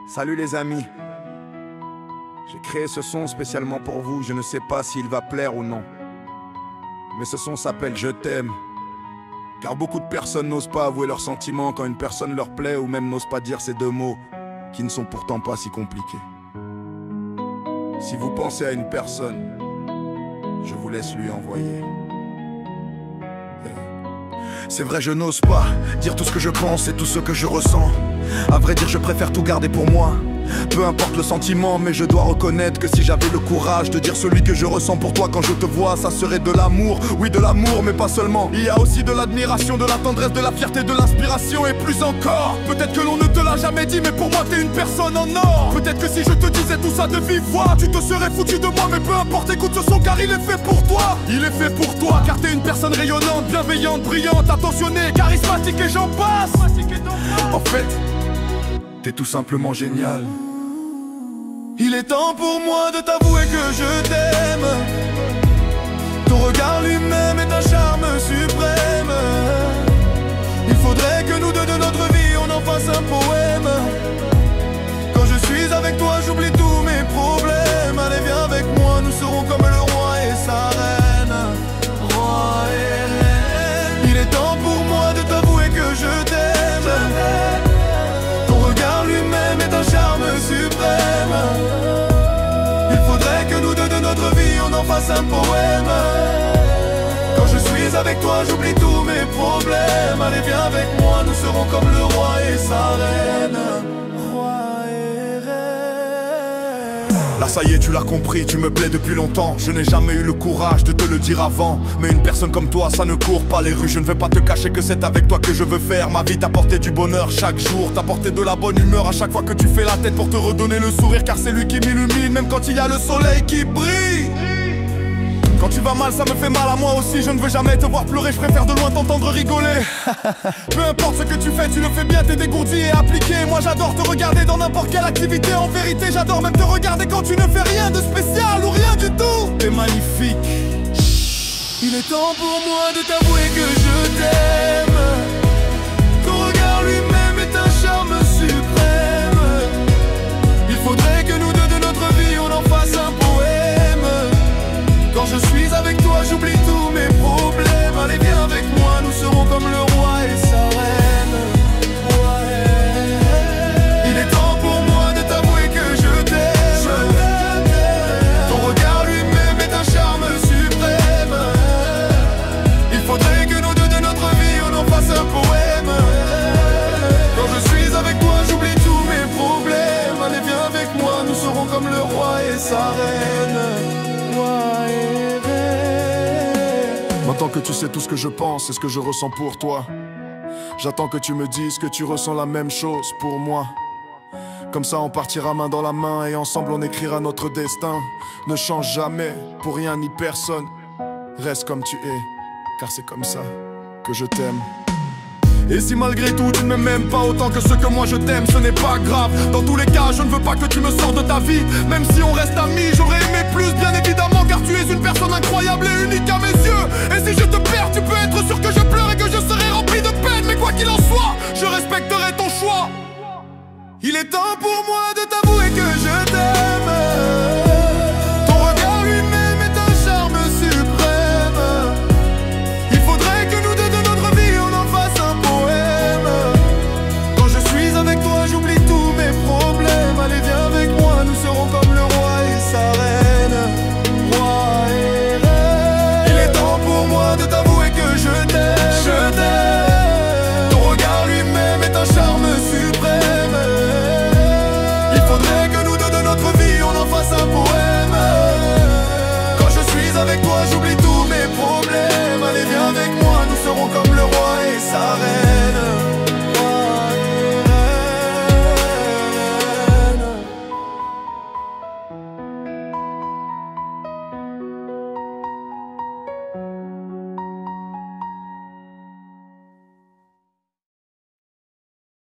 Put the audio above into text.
Salut les amis. J'ai créé ce son spécialement pour vous. Je ne sais pas s'il va plaire ou non, mais ce son s'appelle Je t'aime. Car beaucoup de personnes n'osent pas avouer leurs sentiments quand une personne leur plaît, ou même n'osent pas dire ces deux mots qui ne sont pourtant pas si compliqués. Si vous pensez à une personne, je vous laisse lui envoyer. C'est vrai, je n'ose pas dire tout ce que je pense et tout ce que je ressens. À vrai dire, je préfère tout garder pour moi. Peu importe le sentiment, mais je dois reconnaître que si j'avais le courage de dire celui que je ressens pour toi quand je te vois, ça serait de l'amour. Oui, de l'amour, mais pas seulement. Il y a aussi de l'admiration, de la tendresse, de la fierté, de l'inspiration et plus encore. Peut-être que l'on ne te l'a jamais dit, mais pour moi t'es une personne en or. Peut-être que si je te disais tout ça de vive voix, tu te serais foutu de moi, mais peu importe, écoute ce son car il est fait pour toi. Il est fait pour toi, car t'es une personne rayonnante, bienveillante, brillante, attentionnée, charismatique et j'en passe. En fait, t'es tout simplement génial. Il est temps pour moi de t'avouer que je t'aime. Ton regard lui-même est un charme suprême. Il faudrait que nous deux de notre vie on en fasse un poème. Quand je suis avec toi j'oublie tous mes problèmes. Allez viens avec moi, nous serons comme le roi et sa reine. Roi et reine. Il est temps pour moi de t'avouer que je t'aime. Ton regard lui-même est un charme suprême. Il faudrait que nous deux de notre vie on en fasse un poème. Quand je suis avec toi j'oublie tous mes problèmes. Allez viens avec moi, nous serons comme le roi et sa reine. Roi et reine. Là ça y est, tu l'as compris, tu me plais depuis longtemps. Je n'ai jamais eu le courage de te le dire avant, mais une personne comme toi ça ne court pas les rues. Je ne vais pas te cacher que c'est avec toi que je veux faire ma vie, t'apporter du bonheur chaque jour, t'apporter de la bonne humeur à chaque fois que tu fais la tête pour te redonner le sourire. Car c'est lui qui m'illumine même quand il y a le soleil qui brille. Quand tu vas mal ça me fait mal à moi aussi. Je ne veux jamais te voir pleurer, je préfère de loin t'entendre rigoler. Peu importe ce que tu fais, tu le fais bien, t'es dégourdi et appliqué. Moi j'adore te regarder dans n'importe quelle activité. En vérité j'adore même te regarder quand tu ne fais rien de spécial ou rien du tout. T'es magnifique. Il est temps pour moi de t'avouer que je t'aime. Ton regard lui-même est un charme suprême. Il faudrait que nous deux de notre vie on en fasse un poème. Quand je suis avec toi j'oublie tous mes problèmes. Allez viens avec moi, nous serons comme le roi et sa reine. Roi et reine. Il est temps pour moi de t'avouer que je t'aime. Ton regard lui-même est un charme suprême. Il faudrait que nous deux de notre vie on en fasse un poème. Quand je suis avec toi j'oublie tous mes problèmes. Allez viens avec moi, nous serons comme le roi et sa reine. Maintenant que tu sais tout ce que je pense et ce que je ressens pour toi, j'attends que tu me dises que tu ressens la même chose pour moi. Comme ça on partira main dans la main et ensemble on écrira notre destin. Ne change jamais pour rien ni personne, reste comme tu es, car c'est comme ça que je t'aime. Et si malgré tout tu ne m'aimes pas autant que ce que moi je t'aime, ce n'est pas grave. Dans tous les cas je ne veux pas que tu me sors de ta vie. Même si on reste amis, j'aurais aimé plus bien évidemment. Car tu es une personne incroyable et unique à mes yeux. Et si je te perds tu peux être sûr que je pleure et que je serai rempli de peine. Mais quoi qu'il en soit, je respecterai ton choix. Il est temps pour moi de t'avouer que je t'aime. Ton regard lui-même est un charme suprême. Il faudrait que nous deux de notre vie on en fasse un poème. Quand je suis avec toi j'oublie tous mes problèmes. Allez viens avec moi, nous serons comme le roi et sa reine. Roi et reine. Il est temps pour moi de t'avouer que je t'aime. Je t'aime. Ton regard lui-même est un charme suprême. Il faudrait que nous deux de notre vie on en fasse un poème. Quand je suis avec toi j'oublie tout.